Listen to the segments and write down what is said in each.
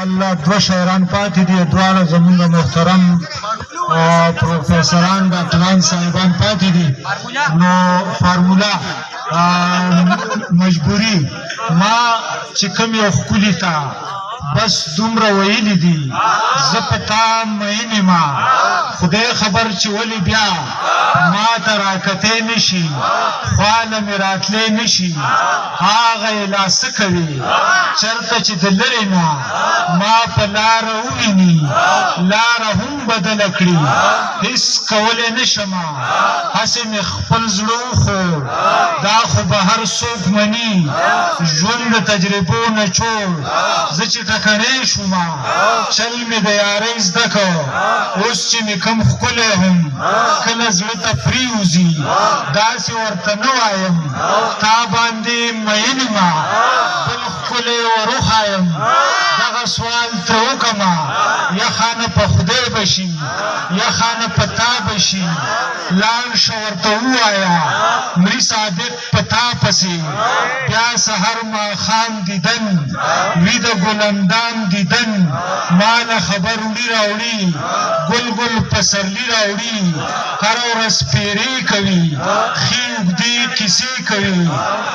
الله دو شاعران پاتې دي، دواړه زموږ محترم پروفیسران ډاکټران صاحبان پاتې دي. نو فارموله مجبوري ما چې کوم یو ښکلي ته بس دومره ویلي دي، زه په تا مین یم، خدای خبر چې ولې بیا ما ته راکتی نشي، خواله مې راتلی نشي. هغه یې لا څه کوي چېرته چې د لرې نه ما په لاره وویني، لاره هم بدله کړي، هېڅ کولی نه شمه، هسې مې خپل زړه وخوړ. دا خو به هر څوک مني، ژوند د تجربو نه جوړ. زه چې ټکنی شومه چل مې د یارۍ زده کړ، اوس چې مې کوم ښکلی هم کله زړه ته پرېوځي، داسې ورته نه وایم تا باندې مین یم، بل ښکلی ور وښایم. دغه سوال ته وکړمه، یخانه په خدای به شي، یخانه په تا به شي. لاړ شه ورته ووایه مري صادق په تا پسې، بیا سحر ماښام دیدن وي د ګلندام دیدن. ماله خبر وړي راوړي، ګل ګل پسرلي راوړي، هره ورځ پیرې کوي، ښې اوږدې کیسې کوي.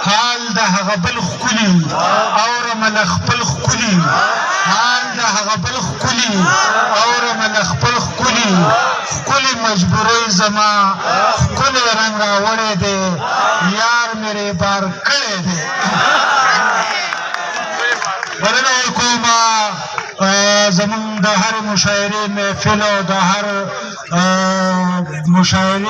حال د هغه بل ښکلي اورمه له خپل ښکلي، حال د هغه بل ښکلي اورمه له خپل ښکلي. ښکلي مجبورۍ زما ښکلی رنګ راوړی دی، یار مې ریبار کړی دی. بلنه ورکومه زمونږ د هر مشاعرې محفل او د هر مشاعرې